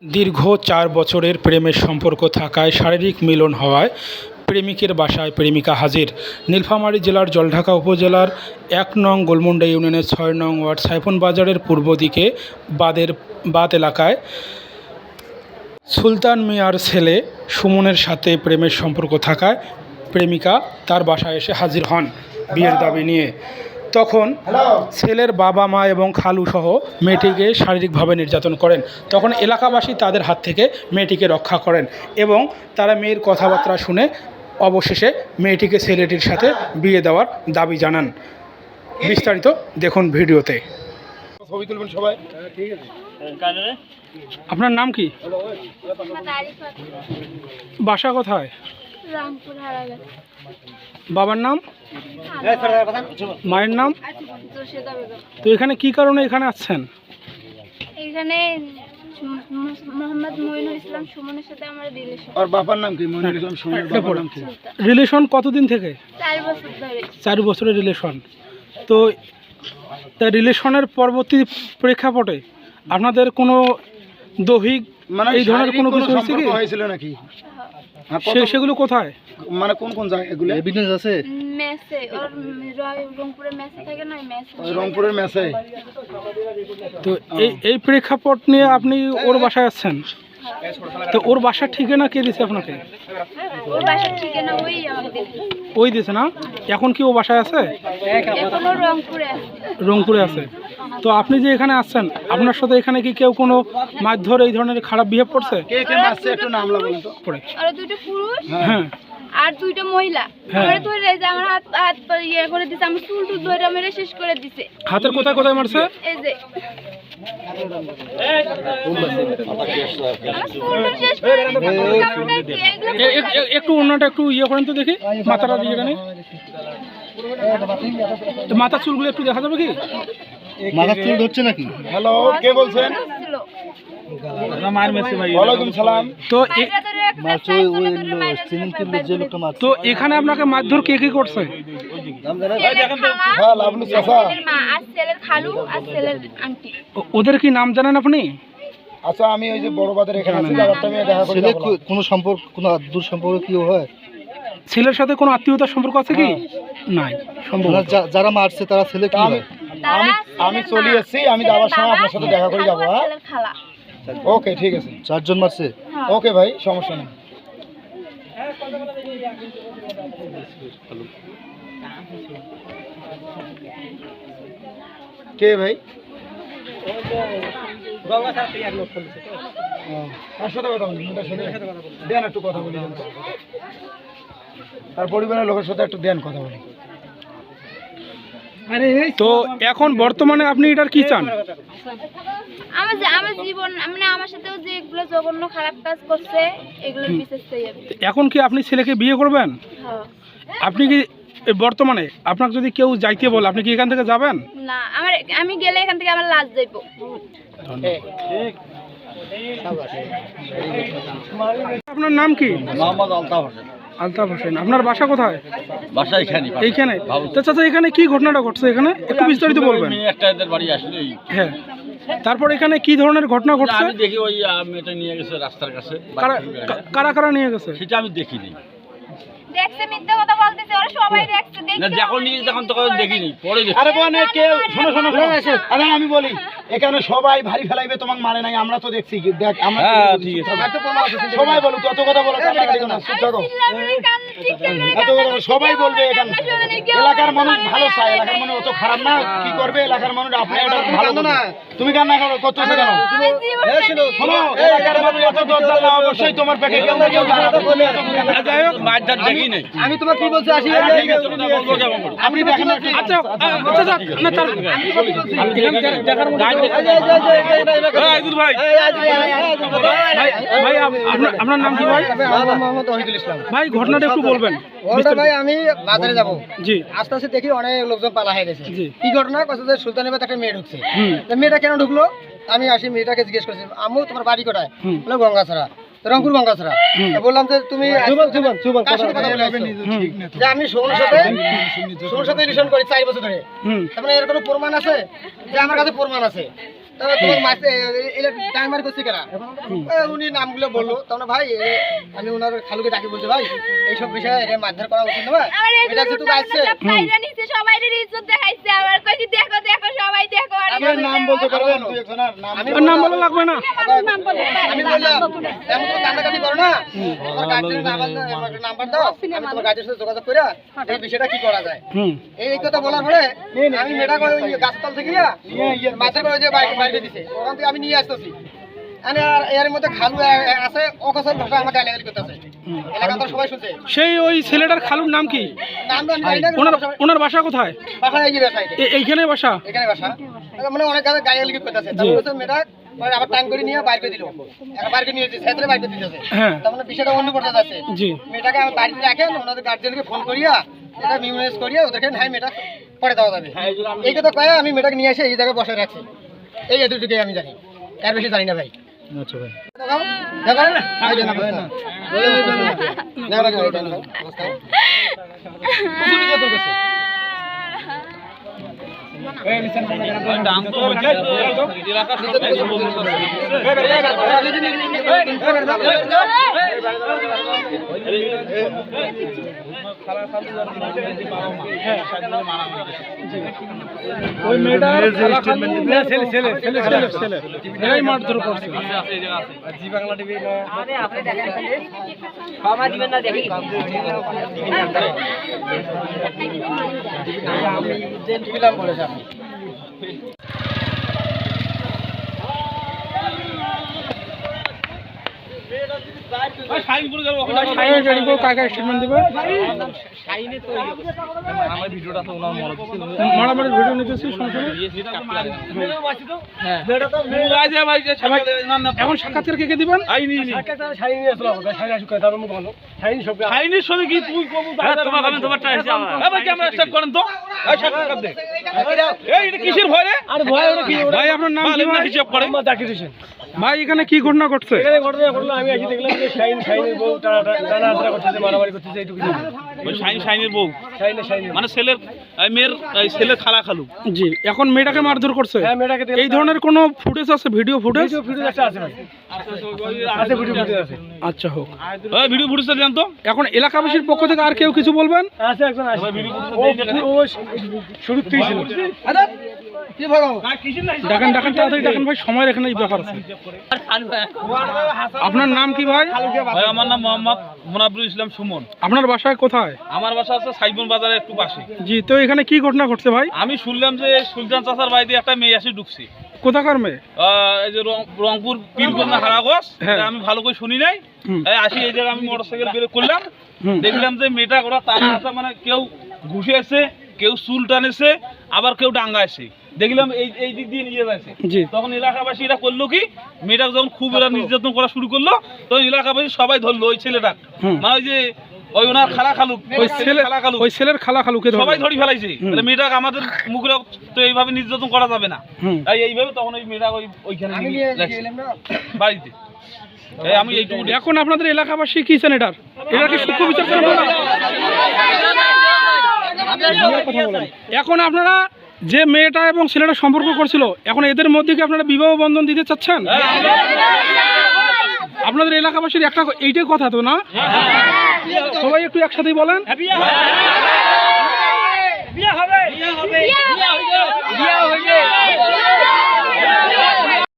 দীর্ঘ ৪ বছরের প্রেমের সম্পর্ক থাকায় শারীরিক মিলন হওয়ায় প্রেমিকের বাসায় প্রেমিকা হাজির। নীলফামারী জেলার জলঢাকা উপজেলার ১ নং গোলমুন্ডা ইউনিয়নের ৬ নং ওয়ার্ড সাইফুন বাজারের পূর্ব দিকে বাদ এলাকায় সুলতান মিয়ার ছেলে সুমনের সাথে প্রেমের সম্পর্ক থাকায় প্রেমিকা তার বাসায় এসে হাজির হন বিয়ের দাবি নিয়ে। তখন ছেলের বাবা মা এবং খালু সহ মেয়েটিকে শারীরিকভাবে নির্যাতন করেন। তখন এলাকাবাসী তাদের হাত থেকে মেয়েটিকে রক্ষা করেন এবং তারা মেয়ের কথাবার্তা শুনে অবশেষে মেয়েটিকে ছেলেটির সাথে বিয়ে দেওয়ার দাবি জানান। বিস্তারিত দেখুন ভিডিওতে। ছবি তুলবেন সবাই। আপনার নাম কি? বাসা কোথায়? বাবার নাম? মায়ের নাম? তো এখানে কি কারণে এখানে আসছেন? এখানে মোহাম্মদ মইনুল ইসলাম সুমনের সাথে আমার রিলেশন। আর বাবার নাম কি? মইনুল ইসলাম সুমনের বাবার নাম কি? রিলেশন কতদিন থেকে? 4 বছর ধরে। 4 বছরের রিলেশন। তো তার রিলেশনের পরবর্তী প্রেক্ষাপটে আপনাদের কোনো দৈহিক এই ধরনের কোনো কিছু হয়েছিল নাকি? সেগুলো কোথায়, মানে কোন কোন জায়গায় এগুলো এভিডেন্স আছে? মেসে, ওর রংপুরের মেসে থাকে না, মেসে, রংপুরের মেসে। তো এই প্রেক্ষাপট নিয়ে আপনি ওর বাসায় আসছেন। তো ওর বাসার ঠিকানা কে দিয়েছে আপনাকে? ওর বাসার ঠিকানা ওই আমাদের ওই দিয়েছে না? এখন কি ও বাসায় আছে? এখন ও রংপুরে আছে। রংপুরে আছে। তো আপনি যে এখানে আসছেন, আপনার সাথে এখানে কি কেউ কোনো মারধর এই ধরনের খারাপ বিহেভ করছে? কে কে মারছে একটু নামলা বলেন তো। পড়ে আর দুটো পুরুষ, হ্যাঁ, আর দুইটা মহিলা ধরে ধরে যে আমার হাত ইয়ে করে দিছে, আমি চুল টুল ধরে মেরে শেষ করে দিছে। হাতের কোথায় কোথায় মারছে? এই যে একটু অন্যটা একটু ইয়ে করেন তো দেখি, মাথাটা দিয়ে টানে। মাথার চুলগুলো একটু দেখা যাবে কি? মাথার চুল ধরছে নাকি? হ্যালো, কে বলছেন? ওয়ালাইকুম সালাম। তো এখানে আপনাকে মারধর কে কে করছে? ওদের কি নাম জানেন আপনি? আচ্ছা, আমি ওই যে বড় বাজার এখানে আছি, ব্যাপারটা আমি দেখা করি। কোনো সম্পর্ক, কোনো দূর সম্পর্ক কি হয়? ছেলের সাথে কোনো আত্মীয়তার সম্পর্ক আছে কি? নাই, সম্ভব। যারা মারছে তারা ছেলে কি হয়? আমি চলে এসেছি, আমি যাওয়ার সময় আপনার সাথে দেখা করে যাবো। হ্যাঁ, ওকে, ঠিক আছে। 4 জন মারছে? ওকে ভাই, সমস্যা নেই। কে ভাই? দেন একটু কথা বলি, তার পরিবারের লোকের সাথে একটু দেন কথা বলি। তো এখন বর্তমানে আপনি এটার কি চান? আমার জীবন, মানে আমার সাথেও যে এগুলো জঘন্য খারাপ কাজ করছে এগুলোর বিচার চাই আমি। এখন কি আপনি ছেলেকে বিয়ে করবেন? হ্যাঁ। আপনি কি বর্তমানে আপনাকে যদি কেউ যাইতে বলে আপনি কি এখান থেকে যাবেন? না, আমি গেলে এখান থেকে আমার লাশ যাইব। আপনার নাম কি? মোহাম্মদ আলতাফ হোসেন। আলতাফ হোসেন। আপনার বাসা কোথায়? বাসা এখানে। এইখানে? তো চাচা, এখানে কি ঘটনাটা ঘটছে এখানে একটু বিস্তারিত বলবেন? একটা এদের বাড়ি আসলে, হ্যাঁ। তারপর এখানে কি ধরনের ঘটনা ঘটছে? আমি দেখি ওই মেয়েটা নিয়ে গেছে রাস্তার কাছে। কারা কারা নিয়ে গেছে সেটা আমি দেখিনি। দেখছে, মিথ্যা কথা বলতেছে, ওরা সবাই দেখছে। না, যখন নিয়ে তখন তো দেখিনি, পরে দেখি। আরে বোন, কেউ শোনো শোনো শোনো, আরে আমি বলি, এখানে সবাই ভারী ফেলাইবে, তোমাকে মারে নাই, আমরা তো দেখছি। দেখ, আমরা ঠিক আছে, সবাই বলো, তত কথা বলো, এত কথা সবাই বলবে। এখানে এলাকার মানুষ ভালো চায়, এলাকার মানুষ অত খারাপ না। কি করবে এলাকার মানুষ? আপনি এটা ভালো না, তুমি কান্না করো, করতেছো কেন? শোনো, এলাকার মানুষ এত দরকার না, অবশ্যই তোমার পেটে কেউ না কেউ জানাতে বলে। যাই হোক, মারধার দেখি নাই। আমি তোমার কি বলছি, আসি আপনি দেখেন। আচ্ছা আচ্ছা, না তার ভাই, আপনার নাম কি ভাই? মোহাম্মদ ওহিদুল ইসলাম। ভাই, ঘটনাটা একটু বলবেন। ভাই, আমি বাজারে যাবো, জি, আস্তে আস্তে দেখি অনেক লোকজন পালা হয়ে গেছে। জি। কি ঘটনা? কথা যে সুলতানাবাদ একটা মেয়ে ঢুকছে। মেয়েটা কেন ঢুকলো? আমি আসি, মেয়েটাকে জিজ্ঞেস করছি, আম্মু তোমার বাড়ি কোথায়? বলে গঙ্গাছড়া, রংপুর গঙ্গাছড়া। বললাম যে তুমি কার সাথে কথা বলে আসছো? যে আমি সোমনের সাথে রিলেশন করি 4 বছর ধরে। তার মানে এর কোনো প্রমাণ আছে? যে আমার কাছে প্রমাণ আছে। তোমার মাসে টাইমার করছে কেনা উনি নামগুলো বললো তখন ভাই আমি ওনার খালুকে ডাকি বলছি ভাই এইসব বিষয়ে এটা মারধর করা উচিত না ভাই আমার এটা এগুলো যেহেতু আসছে পাইরা নিচে সবাই ইজ্জত দেখাইছে আবার কইছি দেখো দেখো সবাই দেখো আর আপনার নাম বলতে পারবেন দুই একজনের নাম আর নাম বলা লাগবে না। আমি বললাম এমন তো কান্নাকাটি করো না তোমার গার্জেনের নাম্বার দাও আমি তোমার গার্জেনের সাথে যোগাযোগ করে এই বিষয়টা কি করা যায় এই কথা বলার পরে আমি মেয়েটাকে ওই গাছতল থেকে মাথার করে যে বাইরে দিছে ওখান থেকে আমি নিয়ে আসতেছি এর মধ্যে খালু আছে অকসর ভাষা আমার গালাগালি করতেছে এলাকা তো সবাই শুনছে সেই ওই ছেলেটার খালুর নাম কি? নাম তো আমি জানি না ওনার বাসা কোথায়? বাসা এই যে বাসা এইখানে বাসা? এখানে বাসা মানে অনেক গালাগালি করতেছে তারপর হচ্ছে মেয়েটা মানে আবার টাইম করে নিয়ে বাইরে দিল বাইরে করে নিয়ে সাইকেলে বাইরে দিতেছে তার মানে বিষয়টা অন্য করতে যাচ্ছে মেয়েটাকে আমি বাড়িতে রাখেন ওনাদের গার্জেনকে ফোন করিয়া এটা মিউনিস করিয়া ওদেরকে নাই মেয়েটা পরে দেওয়া যাবে এই কথা কয়ে আমি মেয়েটাকে নিয়ে এসে এই জায়গায় বসে রাখছি এই এতটুকুই আমি জানি এর বেশি জানি না ভাই আচ্ছা ভাই ওই মেয়েটা ছেলে এরাই মারধর করছে। জি বাংলা টিভি বলেছে আপনি কাকা স্টেটমেন্ট দিবে মারামারি ভিডিও নিতেছি এখন সাক্ষাৎকার কে দিবেন? কিসের ভয় রে? ভাই আপনার নাম কি ভাই? হিসাব করে ভাই এখানে কি ঘটনা ঘটছে? আমি আজকে দেখলাম যে শাইনের বউ টানা করতেছে মারামারি করতেছে এইটুকু ওই শাইনের বউ মানে মেয়ের ছেলের খালা খালু। জি এখন মেয়েটাকে মারধর করছে। হ্যাঁ মেয়েটাকে এই ধরনের কোনো ফুটেজ আছে? ভিডিও ফুটেজ আছে আছে ভিডিও ফুটেজ আছে। আচ্ছা হোক ভিডিও ফুটেজটা দেন তো। এখন এলাকাবাসীর পক্ষ থেকে আর কেউ কিছু বলবেন? আছে একজন আছে ও শুরুতেই ছিল। ডাকেন তাড়াতাড়ি ডাকেন ভাই, সময়ের এখানে এই ব্যাপার আছে। আপনার নাম কি ভাই? ভাই আমার নাম মোহাম্মদ মোনাবরুল ইসলাম সুমন। আপনার বাসায় কোথায়? আমার বাসা আছে সাইবন বাজারের একটু পাশে। জি তো এখানে কি ঘটনা ঘটছে ভাই? আমি শুনলাম যে সুলতান চাচার বাড়িতে একটা মেয়ে এসে ঢুকছে। কোথাকার মেয়ে? এই যে রংপুর পীরগঞ্জ হারাগঞ্জ। আমি ভালো করে শুনি নাই। আসি এই জায়গায় আমি মোটরসাইকেল বের করলাম, দেখলাম যে মেয়েটা ওরা তার হাতে মানে কেউ ঘুষে এসে, কেউ চুল টানেছে, আবার কেউ ডাঙ্গা এসে দেখলাম এই দিক দিয়ে নিয়ে যাচ্ছে। তখন এলাকাবাসী এরা করলো কি, মেয়েটাকে যখন খুব এরা নির্যাতন করা শুরু করলো তখন এলাকাবাসী সবাই ধরলো ওই ছেলেটা, মানে ওই যে ওই ওনার খালা খালু, ওই ছেলের খালা খালুকে সবাই ধরে ফেলাইছে। মেয়েটাকে আমাদের মুখে তো এইভাবে নির্যাতন করা যাবে না, তাই এইভাবে তখন ওই মেয়েটা ওইখানে বাড়িতে। আমি এইটুকু। এখন আপনাদের এলাকাবাসী কি চান এটার কি সূক্ষ্ম বিচার চান? এখন আপনারা যে মেয়েটা এবং ছেলেটা সম্পর্ক করছিল, এখন এদের মধ্যে কি আপনারা বিবাহ বন্ধন দিতে চাচ্ছেন? আপনাদের এলাকাবাসীর একটা এইটাই কথা তো না? সবাই একটু একসাথেই বলেন।